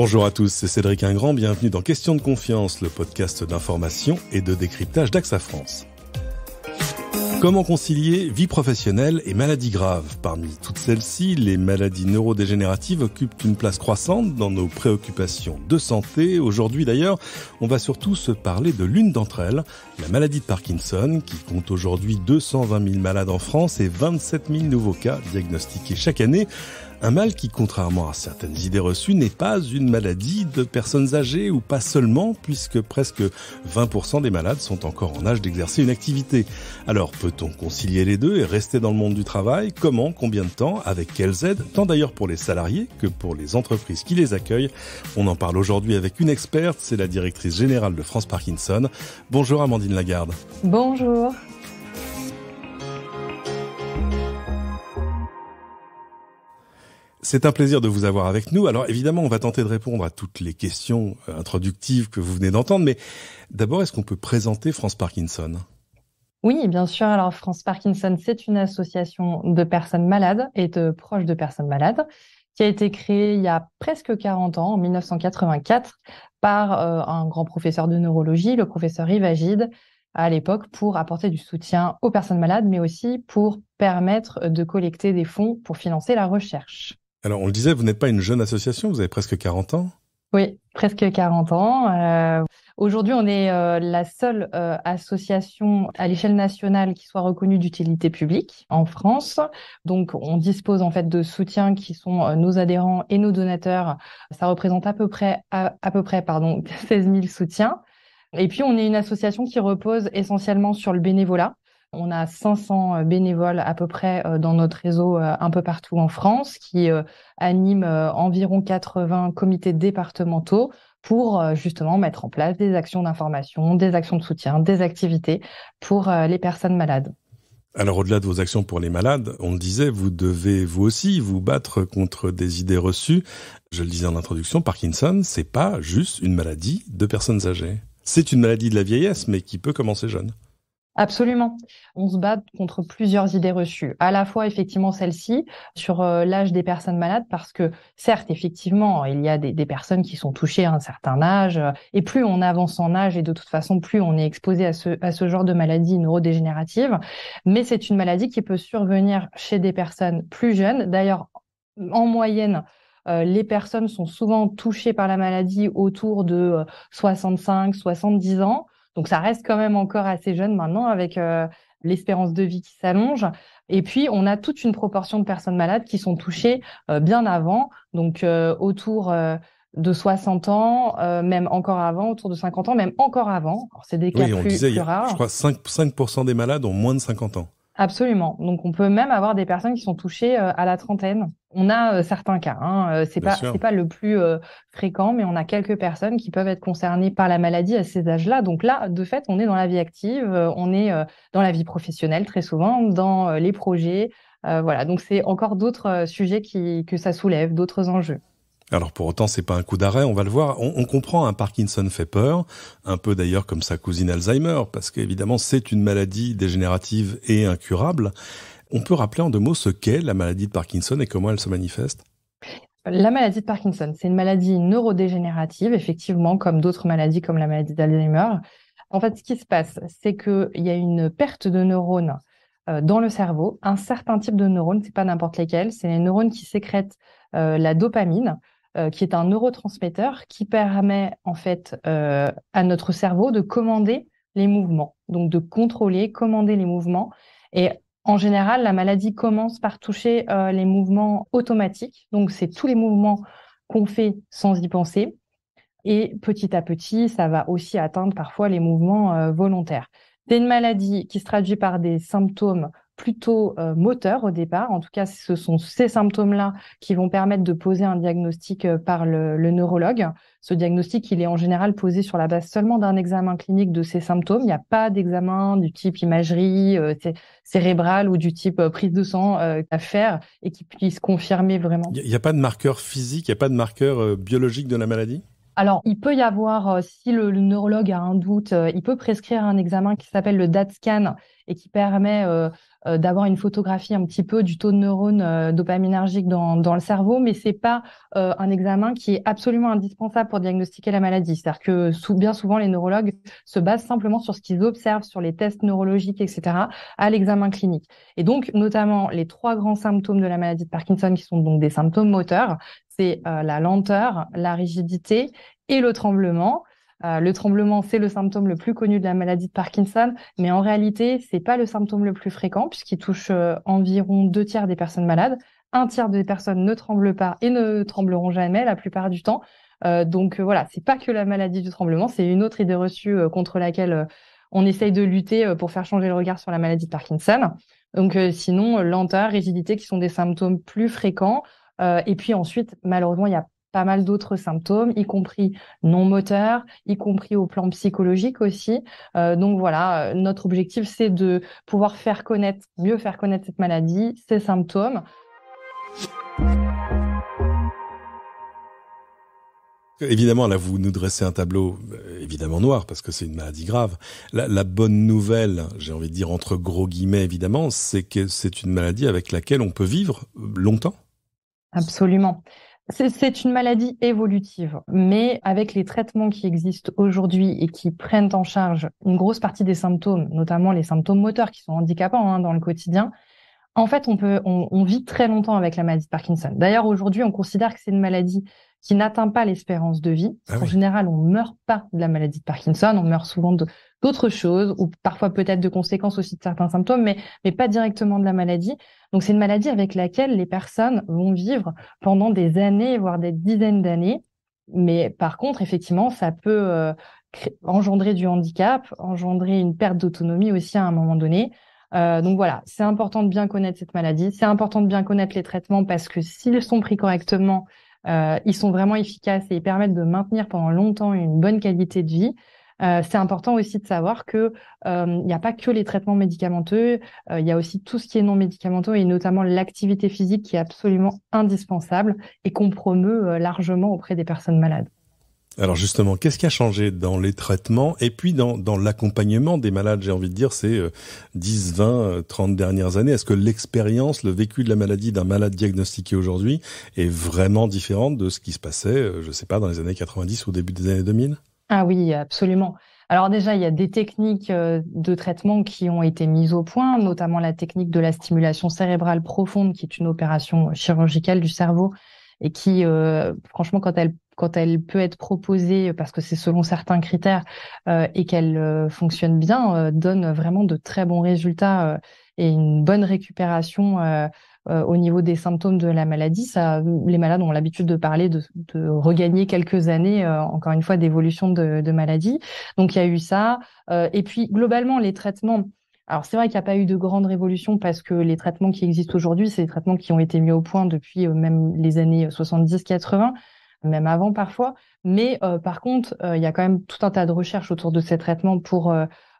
Bonjour à tous, c'est Cédric Ingrand, bienvenue dans Question de confiance, le podcast d'information et de décryptage d'AXA France. Comment concilier vie professionnelle et maladies graves ? Parmi toutes celles-ci, les maladies neurodégénératives occupent une place croissante dans nos préoccupations de santé. Aujourd'hui d'ailleurs, on va surtout se parler de l'une d'entre elles, la maladie de Parkinson, qui compte aujourd'hui 220 000 malades en France et 27 000 nouveaux cas diagnostiqués chaque année. Un mal qui, contrairement à certaines idées reçues, n'est pas une maladie de personnes âgées ou pas seulement, puisque presque 20% des malades sont encore en âge d'exercer une activité. Alors, peut-on concilier les deux et rester dans le monde du travail ? Comment ? Combien de temps ? Avec quelles aides ? Tant d'ailleurs pour les salariés que pour les entreprises qui les accueillent. On en parle aujourd'hui avec une experte, c'est la directrice générale de France Parkinson. Bonjour Amandine Lagarde. Bonjour. C'est un plaisir de vous avoir avec nous. Alors évidemment, on va tenter de répondre à toutes les questions introductives que vous venez d'entendre, mais d'abord, est-ce qu'on peut présenter France Parkinson ? Oui, bien sûr. Alors France Parkinson, c'est une association de personnes malades et de proches de personnes malades qui a été créée il y a presque 40 ans, en 1984, par un grand professeur de neurologie, le professeur Yves Agide, à l'époque, pour apporter du soutien aux personnes malades, mais aussi pour permettre de collecter des fonds pour financer la recherche. Alors, on le disait, vous n'êtes pas une jeune association, vous avez presque 40 ans. Oui, presque 40 ans. Aujourd'hui, on est la seule association à l'échelle nationale qui soit reconnue d'utilité publique en France. Donc, on dispose en fait de soutiens qui sont nos adhérents et nos donateurs. Ça représente à peu près 16 000 soutiens. Et puis, on est une association qui repose essentiellement sur le bénévolat. On a 500 bénévoles à peu près dans notre réseau un peu partout en France qui animent environ 80 comités départementaux pour justement mettre en place des actions d'information, des actions de soutien, des activités pour les personnes malades. Alors au-delà de vos actions pour les malades, on le disait, vous devez vous aussi vous battre contre des idées reçues. Je le disais en introduction, Parkinson, c'est pas juste une maladie de personnes âgées. C'est une maladie de la vieillesse, mais qui peut commencer jeune. Absolument. On se bat contre plusieurs idées reçues. À la fois, effectivement, celle-ci, sur l'âge des personnes malades, parce que, certes, effectivement, il y a des personnes qui sont touchées à un certain âge, et plus on avance en âge, et de toute façon, plus on est exposé à ce genre de maladie neurodégénérative. Mais c'est une maladie qui peut survenir chez des personnes plus jeunes. D'ailleurs, en moyenne, les personnes sont souvent touchées par la maladie autour de 65, 70 ans. Donc, ça reste quand même encore assez jeune maintenant avec l'espérance de vie qui s'allonge. Et puis, on a toute une proportion de personnes malades qui sont touchées bien avant, donc autour de 60 ans, même encore avant, autour de 50 ans, même encore avant. Alors, c'est des cas plus rares. Je crois 5% des malades ont moins de 50 ans. Absolument. Donc, on peut même avoir des personnes qui sont touchées à la trentaine. On a certains cas. C'est pas le plus fréquent, mais on a quelques personnes qui peuvent être concernées par la maladie à ces âges-là. Donc là, de fait, on est dans la vie active, on est dans la vie professionnelle très souvent, dans les projets. Voilà. Donc, c'est encore d'autres sujets que ça soulève, d'autres enjeux. Alors pour autant, c'est pas un coup d'arrêt, on va le voir. On comprend, un Parkinson fait peur, un peu d'ailleurs comme sa cousine Alzheimer, parce qu'évidemment c'est une maladie dégénérative et incurable. On peut rappeler en 2 mots ce qu'est la maladie de Parkinson et comment elle se manifeste ? La maladie de Parkinson, c'est une maladie neurodégénérative, effectivement, comme d'autres maladies comme la maladie d'Alzheimer. En fait, ce qui se passe, c'est qu'il y a une perte de neurones dans le cerveau. Un certain type de neurones, c'est pas n'importe lesquels, c'est les neurones qui sécrètent la dopamine, qui est un neurotransmetteur qui permet en fait à notre cerveau de commander les mouvements, donc de contrôler, commander les mouvements. Et en général, la maladie commence par toucher les mouvements automatiques, donc c'est tous les mouvements qu'on fait sans y penser. Et petit à petit, ça va aussi atteindre parfois les mouvements volontaires. C'est une maladie qui se traduit par des symptômes plutôt moteurs au départ. En tout cas, ce sont ces symptômes-là qui vont permettre de poser un diagnostic par le neurologue. Ce diagnostic, il est en général posé sur la base seulement d'un examen clinique de ces symptômes. Il n'y a pas d'examen du type imagerie cérébrale ou du type prise de sang à faire et qui puisse confirmer vraiment. Il n'y a pas de marqueur physique, il n'y a pas de marqueur biologique de la maladie ? Alors, il peut y avoir, si le neurologue a un doute, il peut prescrire un examen qui s'appelle le DaT scan et qui permet d'avoir une photographie un petit peu du taux de neurones dopaminergiques dans le cerveau, mais c'est pas un examen qui est absolument indispensable pour diagnostiquer la maladie. C'est-à-dire que bien souvent, les neurologues se basent simplement sur ce qu'ils observent, sur les tests neurologiques, etc., à l'examen clinique. Et donc, notamment, les 3 grands symptômes de la maladie de Parkinson, qui sont donc des symptômes moteurs, c'est la lenteur, la rigidité et le tremblement. Le tremblement, c'est le symptôme le plus connu de la maladie de Parkinson, mais en réalité, c'est pas le symptôme le plus fréquent puisqu'il touche environ 2 tiers des personnes malades. 1 tiers des personnes ne tremblent pas et ne trembleront jamais la plupart du temps. Donc voilà, c'est pas que la maladie du tremblement, c'est une autre idée reçue contre laquelle on essaye de lutter pour faire changer le regard sur la maladie de Parkinson. Donc sinon, lenteur, rigidité qui sont des symptômes plus fréquents. Et puis ensuite, malheureusement, il y a pas mal d'autres symptômes, y compris non moteurs, y compris au plan psychologique aussi. Donc voilà, notre objectif, c'est de pouvoir mieux faire connaître cette maladie, ses symptômes. Évidemment, là, vous nous dressez un tableau évidemment noir parce que c'est une maladie grave. La bonne nouvelle, j'ai envie de dire entre gros guillemets évidemment, c'est que c'est une maladie avec laquelle on peut vivre longtemps. Absolument. C'est une maladie évolutive, mais avec les traitements qui existent aujourd'hui et qui prennent en charge une grosse partie des symptômes, notamment les symptômes moteurs qui sont handicapants dans le quotidien, en fait, on vit très longtemps avec la maladie de Parkinson. D'ailleurs, aujourd'hui, on considère que c'est une maladie qui n'atteint pas l'espérance de vie. En général, on meurt pas de la maladie de Parkinson, on meurt souvent d'autres choses, ou parfois peut-être de conséquences aussi de certains symptômes, mais pas directement de la maladie. Donc, c'est une maladie avec laquelle les personnes vont vivre pendant des années, voire des dizaines d'années. Mais par contre, effectivement, ça peut engendrer du handicap, engendrer une perte d'autonomie aussi à un moment donné. Donc voilà, c'est important de bien connaître cette maladie, c'est important de bien connaître les traitements parce que s'ils sont pris correctement, ils sont vraiment efficaces et ils permettent de maintenir pendant longtemps une bonne qualité de vie. C'est important aussi de savoir que il n'y a pas que les traitements médicamenteux, il y a aussi tout ce qui est non médicamenteux et notamment l'activité physique qui est absolument indispensable et qu'on promeut largement auprès des personnes malades. Alors justement, qu'est-ce qui a changé dans les traitements et puis dans l'accompagnement des malades, j'ai envie de dire, ces 10, 20, 30 dernières années? Est-ce que l'expérience, le vécu de la maladie d'un malade diagnostiqué aujourd'hui est vraiment différente de ce qui se passait, je sais pas, dans les années 90 ou au début des années 2000? Ah oui, absolument. Alors déjà, il y a des techniques de traitement qui ont été mises au point, notamment la technique de la stimulation cérébrale profonde, qui est une opération chirurgicale du cerveau et qui, franchement, quand elle peut être proposée, parce que c'est selon certains critères, et qu'elle fonctionne bien, donne vraiment de très bons résultats et une bonne récupération au niveau des symptômes de la maladie. Ça, les malades ont l'habitude de parler de regagner quelques années, encore une fois, d'évolution de maladie. Donc, il y a eu ça. Et puis, globalement, les traitements... Alors, c'est vrai qu'il n'y a pas eu de grande révolution parce que les traitements qui existent aujourd'hui, c'est des traitements qui ont été mis au point depuis même les années 70-80, même avant parfois. Mais par contre, il y a quand même tout un tas de recherches autour de ces traitements pour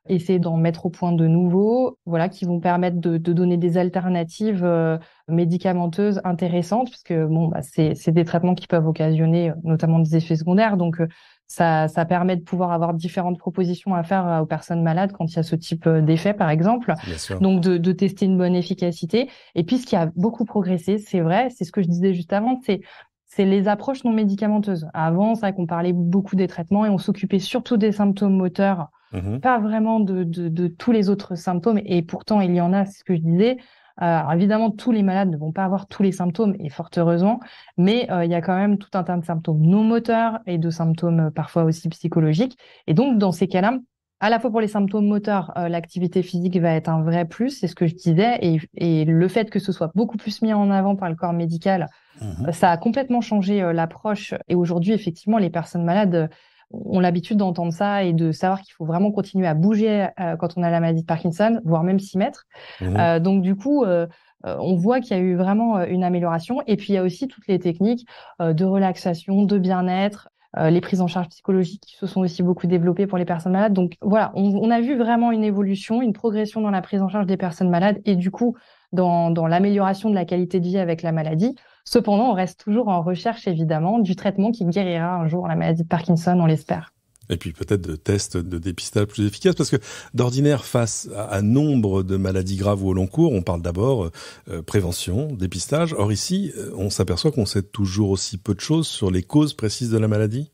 essayer d'en mettre au point de nouveaux, voilà, qui vont permettre de donner des alternatives médicamenteuses intéressantes, puisque c'est des traitements qui peuvent occasionner notamment des effets secondaires. Donc, ça permet de pouvoir avoir différentes propositions à faire aux personnes malades quand il y a ce type d'effet, par exemple. Bien sûr. Donc, de tester une bonne efficacité. Et puis, ce qui a beaucoup progressé, c'est vrai, c'est ce que je disais juste avant, c'est les approches non médicamenteuses. Avant, c'est vrai qu'on parlait beaucoup des traitements et on s'occupait surtout des symptômes moteurs, pas vraiment de tous les autres symptômes. Et pourtant, il y en a, c'est ce que je disais. Alors évidemment, tous les malades ne vont pas avoir tous les symptômes, et fort heureusement, mais il y a quand même tout un tas de symptômes non moteurs et de symptômes parfois aussi psychologiques. Et donc, dans ces cas-là, à la fois pour les symptômes moteurs, l'activité physique va être un vrai plus, c'est ce que je disais, et le fait que ce soit beaucoup plus mis en avant par le corps médical, ça a complètement changé l'approche. Et aujourd'hui, effectivement, les personnes malades ont l'habitude d'entendre ça et de savoir qu'il faut vraiment continuer à bouger quand on a la maladie de Parkinson, voire même s'y mettre. Donc du coup, on voit qu'il y a eu vraiment une amélioration. Et puis il y a aussi toutes les techniques de relaxation, de bien-être, les prises en charge psychologiques qui se sont aussi beaucoup développées pour les personnes malades. Donc voilà, on a vu vraiment une évolution, une progression dans la prise en charge des personnes malades et du coup dans l'amélioration de la qualité de vie avec la maladie. Cependant, on reste toujours en recherche, évidemment, du traitement qui guérira un jour la maladie de Parkinson, on l'espère. Et puis peut-être de tests de dépistage plus efficaces, parce que d'ordinaire, face à nombre de maladies graves ou au long cours, on parle d'abord prévention, dépistage. Or ici, on s'aperçoit qu'on sait toujours aussi peu de choses sur les causes précises de la maladie.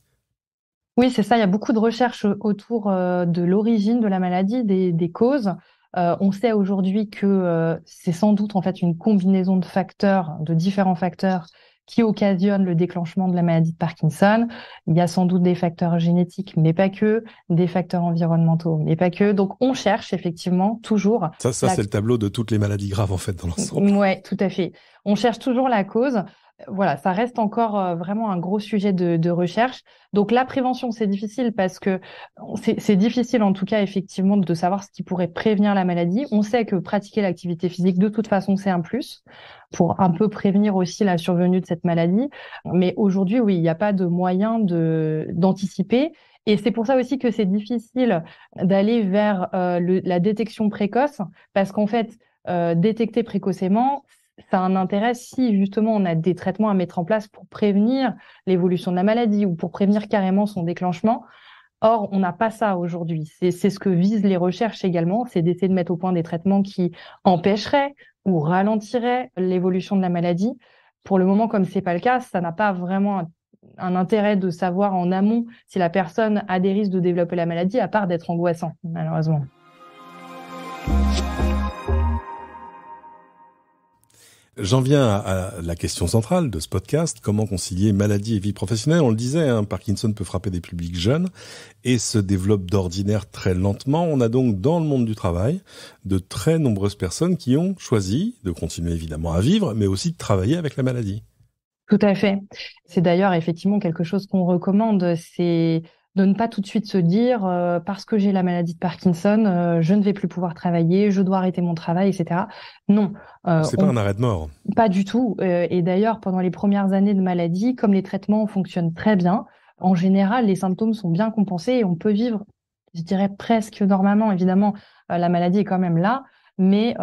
Oui, c'est ça. Il y a beaucoup de recherches autour de l'origine de la maladie, des causes. On sait aujourd'hui que c'est sans doute en fait une combinaison de facteurs, de différents facteurs qui occasionnent le déclenchement de la maladie de Parkinson. Il y a sans doute des facteurs génétiques, mais pas que, des facteurs environnementaux, mais pas que. Donc on cherche effectivement toujours. Ça c'est le tableau de toutes les maladies graves en fait dans l'ensemble. Ouais, tout à fait. On cherche toujours la cause. Voilà, ça reste encore vraiment un gros sujet de recherche. Donc la prévention, c'est difficile parce que c'est difficile en tout cas effectivement de savoir ce qui pourrait prévenir la maladie. On sait que pratiquer l'activité physique, de toute façon, c'est un plus pour un peu prévenir aussi la survenue de cette maladie. Mais aujourd'hui, oui, il n'y a pas de moyen d'anticiper. Et c'est pour ça aussi que c'est difficile d'aller vers la détection précoce parce qu'en fait, détecter précocement, ça a un intérêt si justement on a des traitements à mettre en place pour prévenir l'évolution de la maladie ou pour prévenir carrément son déclenchement. Or, on n'a pas ça aujourd'hui. C'est ce que visent les recherches également, c'est d'essayer de mettre au point des traitements qui empêcheraient ou ralentiraient l'évolution de la maladie. Pour le moment, comme c'est pas le cas, ça n'a pas vraiment un intérêt de savoir en amont si la personne a des risques de développer la maladie, à part d'être angoissant, malheureusement. J'en viens à la question centrale de ce podcast, comment concilier maladie et vie professionnelle. On le disait, Parkinson peut frapper des publics jeunes et se développe d'ordinaire très lentement. On a donc dans le monde du travail de très nombreuses personnes qui ont choisi de continuer évidemment à vivre, mais aussi de travailler avec la maladie. Tout à fait. C'est d'ailleurs effectivement quelque chose qu'on recommande, c'est de ne pas tout de suite se dire parce que j'ai la maladie de Parkinson, je ne vais plus pouvoir travailler, je dois arrêter mon travail, etc. Non. C'est pas un arrêt de mort. Pas du tout. Et d'ailleurs, pendant les premières années de maladie, comme les traitements fonctionnent très bien, en général, les symptômes sont bien compensés et on peut vivre, je dirais, presque normalement. Évidemment, la maladie est quand même là, mais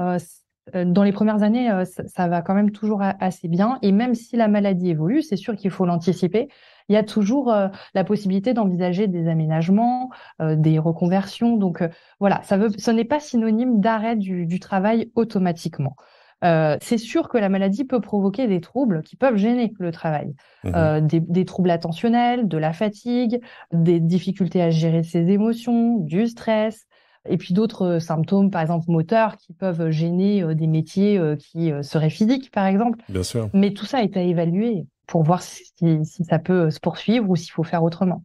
dans les premières années, ça va quand même toujours assez bien. Et même si la maladie évolue, c'est sûr qu'il faut l'anticiper. Il y a toujours la possibilité d'envisager des aménagements, des reconversions. Donc voilà, ce n'est pas synonyme d'arrêt du travail automatiquement. C'est sûr que la maladie peut provoquer des troubles qui peuvent gêner le travail. Des troubles attentionnels, de la fatigue, des difficultés à gérer ses émotions, du stress, et puis d'autres symptômes, par exemple moteurs, qui peuvent gêner des métiers qui seraient physiques, par exemple. Bien sûr. Mais tout ça est à évaluer pour voir si ça peut se poursuivre ou s'il faut faire autrement.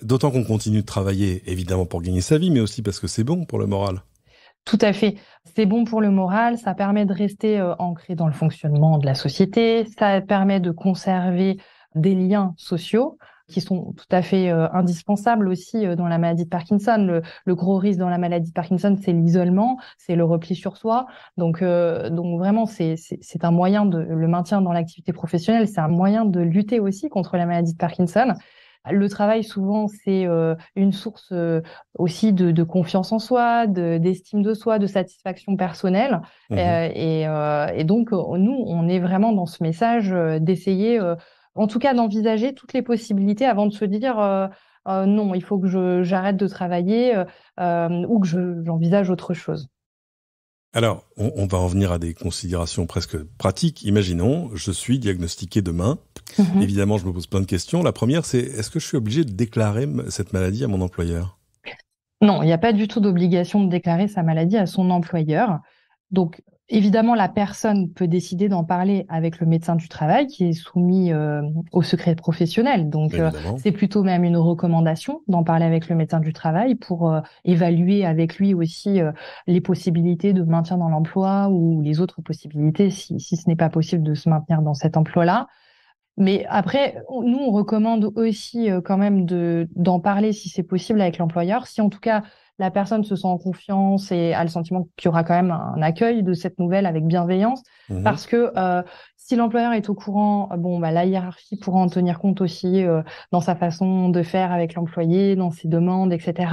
D'autant qu'on continue de travailler, évidemment, pour gagner sa vie, mais aussi parce que c'est bon pour le moral. Tout à fait. C'est bon pour le moral, ça permet de rester ancré dans le fonctionnement de la société, ça permet de conserver des liens sociaux qui sont tout à fait indispensables aussi dans la maladie de Parkinson. Le gros risque dans la maladie de Parkinson, c'est l'isolement, c'est le repli sur soi. Donc vraiment, c'est un moyen le maintien dans l'activité professionnelle, c'est un moyen de lutter aussi contre la maladie de Parkinson. Le travail, souvent, c'est une source aussi de confiance en soi, d'estime de soi, de satisfaction personnelle. Et donc, nous, on est vraiment dans ce message d'essayer, en tout cas, d'envisager toutes les possibilités avant de se dire non, il faut que j'arrête de travailler ou que j'envisage autre chose. Alors, on va en venir à des considérations presque pratiques. Imaginons, je suis diagnostiqué demain. Évidemment, je me pose plein de questions. La première, c'est est-ce que je suis obligé de déclarer cette maladie à mon employeur ? Non, il n'y a pas du tout d'obligation de déclarer sa maladie à son employeur. Donc, évidemment, la personne peut décider d'en parler avec le médecin du travail qui est soumis au secret professionnel. Donc, c'est plutôt même une recommandation d'en parler avec le médecin du travail pour évaluer avec lui aussi les possibilités de maintien dans l'emploi ou les autres possibilités si ce n'est pas possible de se maintenir dans cet emploi-là. Mais après, nous, on recommande aussi quand même d'en parler si c'est possible avec l'employeur. Si en tout cas, la personne se sent en confiance et a le sentiment qu'il y aura quand même un accueil de cette nouvelle avec bienveillance. Parce que si l'employeur est au courant, la hiérarchie pourra en tenir compte aussi dans sa façon de faire avec l'employé, dans ses demandes, etc.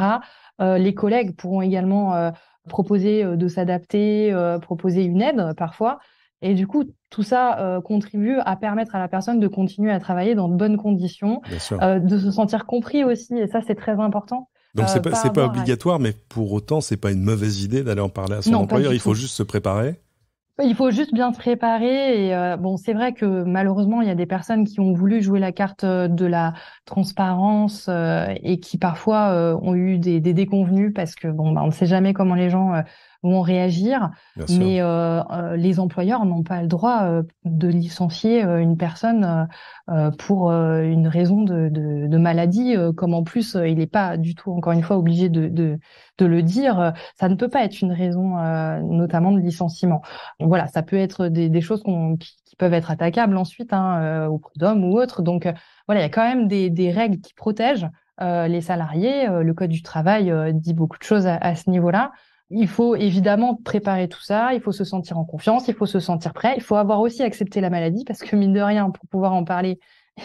Les collègues pourront également proposer de s'adapter, proposer une aide parfois. Et du coup, tout ça contribue à permettre à la personne de continuer à travailler dans de bonnes conditions, Bien sûr. de se sentir compris aussi, et ça, c'est très important. Donc Pas c'est pas avoir à... obligatoire, mais pour autant, c'est pas une mauvaise idée d'aller en parler à son Non, pas employeur. du Il faut tout. juste se préparer. Il faut juste bien se préparer. Et bon, c'est vrai que malheureusement, il y a des personnes qui ont voulu jouer la carte de la transparence et qui parfois ont eu des déconvenues parce que bon, bah, on ne sait jamais comment les gens vont réagir. Bien sûr. Mais les employeurs n'ont pas le droit de licencier une personne pour une raison de maladie, comme en plus il n'est pas du tout, encore une fois, obligé de le dire. Ça ne peut pas être une raison, notamment de licenciement. Donc voilà, ça peut être des choses qui peuvent être attaquables ensuite, hein, au prud'homme ou autre. Donc voilà, il y a quand même des règles qui protègent les salariés. Le Code du travail dit beaucoup de choses à ce niveau-là. Il faut évidemment préparer tout ça, il faut se sentir en confiance, il faut se sentir prêt, il faut avoir aussi accepté la maladie parce que mine de rien, pour pouvoir en parler,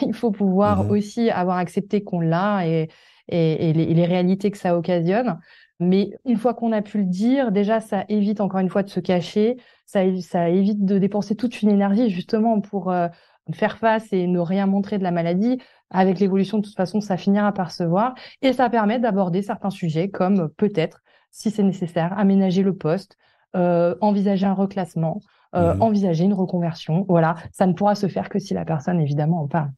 il faut pouvoir Mhm. aussi avoir accepté qu'on l'a et les réalités que ça occasionne. Mais une fois qu'on a pu le dire, déjà, ça évite encore une fois de se cacher, ça évite de dépenser toute une énergie justement pour faire face et ne rien montrer de la maladie. Avec l'évolution, de toute façon, ça finira par se voir et ça permet d'aborder certains sujets comme peut-être, si c'est nécessaire, aménager le poste, envisager un reclassement, Mhm. envisager une reconversion. Voilà, ça ne pourra se faire que si la personne, évidemment, en parle.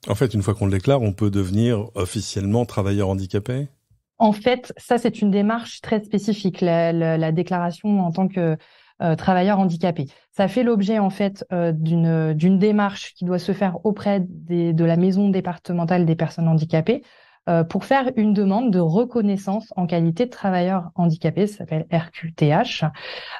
En fait, une fois qu'on le déclare, on peut devenir officiellement travailleur handicapé? En fait, ça, c'est une démarche très spécifique, la déclaration en tant que travailleur handicapé. Ça fait l'objet, en fait, d'une démarche qui doit se faire auprès de la maison départementale des personnes handicapées pour faire une demande de reconnaissance en qualité de travailleur handicapé. Ça s'appelle RQTH.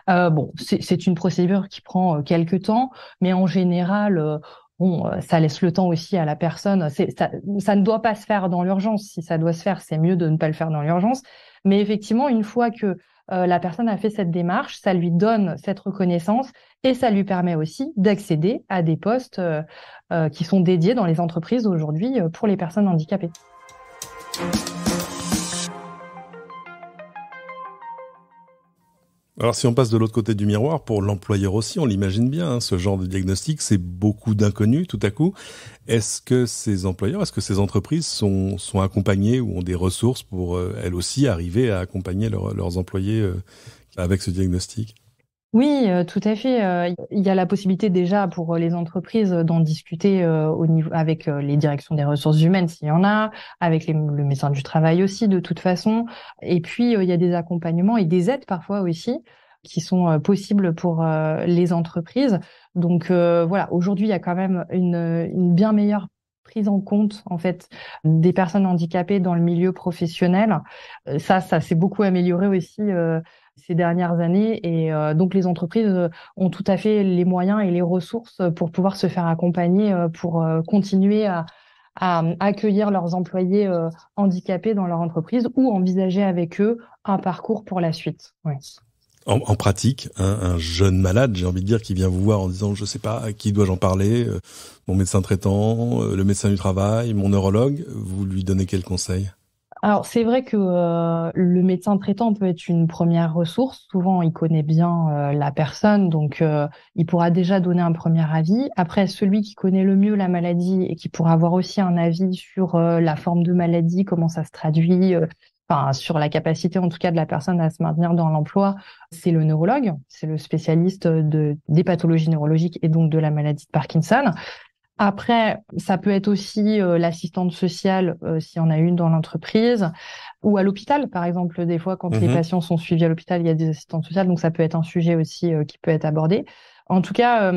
Bon, c'est une procédure qui prend quelques temps, mais en général, bon, ça laisse le temps aussi à la personne. Ça ne doit pas se faire dans l'urgence. Si ça doit se faire, c'est mieux de ne pas le faire dans l'urgence. Mais effectivement, une fois que la personne a fait cette démarche, ça lui donne cette reconnaissance et ça lui permet aussi d'accéder à des postes qui sont dédiés dans les entreprises aujourd'hui pour les personnes handicapées. Alors, si on passe de l'autre côté du miroir, pour l'employeur aussi, on l'imagine bien, hein, ce genre de diagnostic, c'est beaucoup d'inconnus tout à coup. Est-ce que ces employeurs, est-ce que ces entreprises sont accompagnées ou ont des ressources pour, elles aussi, arriver à accompagner leurs employés avec ce diagnostic? Oui, tout à fait. Il y a la possibilité déjà pour les entreprises d'en discuter au niveau avec les directions des ressources humaines s'il y en a, avec le médecin du travail aussi de toute façon. Et puis il y a des accompagnements et des aides parfois aussi qui sont possibles pour les entreprises. Donc voilà, aujourd'hui il y a quand même une bien meilleure prise en compte en fait des personnes handicapées dans le milieu professionnel. Ça s'est beaucoup amélioré aussi ces dernières années. Et donc, les entreprises ont tout à fait les moyens et les ressources pour pouvoir se faire accompagner, pour continuer à accueillir leurs employés handicapés dans leur entreprise ou envisager avec eux un parcours pour la suite. Oui. En pratique, un jeune malade, j'ai envie de dire, qui vient vous voir en disant, je sais pas, à qui dois-je en parler, mon médecin traitant, le médecin du travail, mon neurologue, vous lui donnez quel conseil? Alors, c'est vrai que le médecin traitant peut être une première ressource. Souvent, il connaît bien la personne, donc il pourra déjà donner un premier avis. Après, celui qui connaît le mieux la maladie et qui pourra avoir aussi un avis sur la forme de maladie, comment ça se traduit, enfin sur la capacité en tout cas de la personne à se maintenir dans l'emploi, c'est le neurologue, c'est le spécialiste des pathologies neurologiques et donc de la maladie de Parkinson. Après, ça peut être aussi l'assistante sociale s'il y en a une dans l'entreprise ou à l'hôpital, par exemple. Des fois, quand les Mhm. patients sont suivis à l'hôpital, il y a des assistantes sociales, donc ça peut être un sujet aussi qui peut être abordé. En tout cas,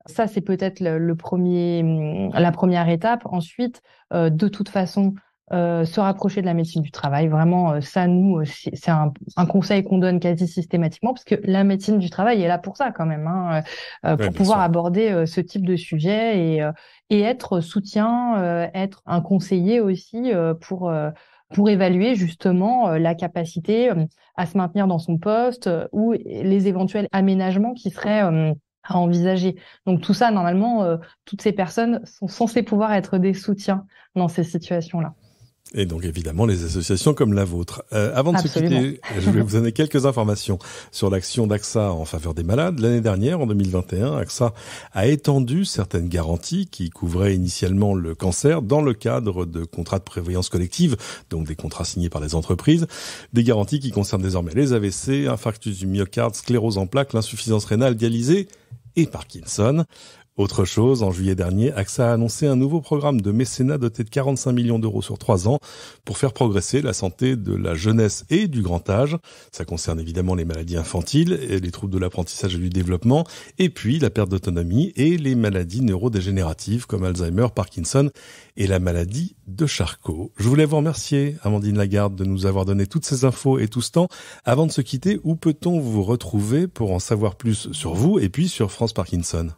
ça c'est peut-être le premier, la première étape. Ensuite, de toute façon, se rapprocher de la médecine du travail. Vraiment, ça, nous, c'est un conseil qu'on donne quasi systématiquement, parce que la médecine du travail est là pour ça quand même, hein, Ouais, pour bien pouvoir sûr. aborder ce type de sujet et être soutien, être un conseiller aussi pour évaluer justement la capacité à se maintenir dans son poste ou les éventuels aménagements qui seraient à envisager. Donc tout ça, normalement, toutes ces personnes sont censées pouvoir être des soutiens dans ces situations-là. Et donc évidemment les associations comme la vôtre. Avant de Absolument. se quitter, je vais vous donner quelques informations sur l'action d'AXA en faveur des malades. L'année dernière, en 2021, AXA a étendu certaines garanties qui couvraient initialement le cancer dans le cadre de contrats de prévoyance collective, donc des contrats signés par les entreprises, des garanties qui concernent désormais les AVC, infarctus du myocarde, sclérose en plaques, l'insuffisance rénale, dialysée et Parkinson. Autre chose, en juillet dernier, AXA a annoncé un nouveau programme de mécénat doté de 45 millions d'euros sur 3 ans pour faire progresser la santé de la jeunesse et du grand âge. Ça concerne évidemment les maladies infantiles, et les troubles de l'apprentissage et du développement, et puis la perte d'autonomie et les maladies neurodégénératives comme Alzheimer, Parkinson et la maladie de Charcot. Je voulais vous remercier, Amandine Lagarde, de nous avoir donné toutes ces infos et tout ce temps. Avant de se quitter, où peut-on vous retrouver pour en savoir plus sur vous et puis sur France Parkinson ?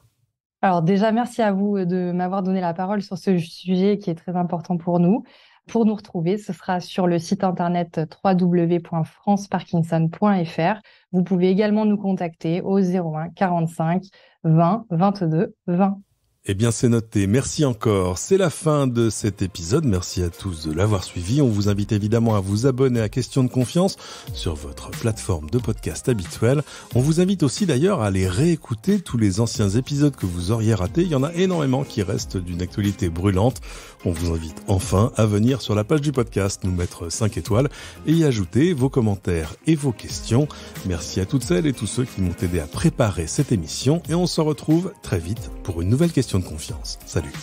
Alors déjà, merci à vous de m'avoir donné la parole sur ce sujet qui est très important pour nous. Pour nous retrouver, ce sera sur le site internet www.franceparkinson.fr. Vous pouvez également nous contacter au 01 45 20 22 20. Eh bien, c'est noté. Merci encore. C'est la fin de cet épisode. Merci à tous de l'avoir suivi. On vous invite évidemment à vous abonner à Question de Confiance sur votre plateforme de podcast habituelle. On vous invite aussi d'ailleurs à aller réécouter tous les anciens épisodes que vous auriez ratés. Il y en a énormément qui restent d'une actualité brûlante. On vous invite enfin à venir sur la page du podcast, nous mettre 5 étoiles et y ajouter vos commentaires et vos questions. Merci à toutes celles et tous ceux qui m'ont aidé à préparer cette émission et on se retrouve très vite pour une nouvelle question de confiance. Salut.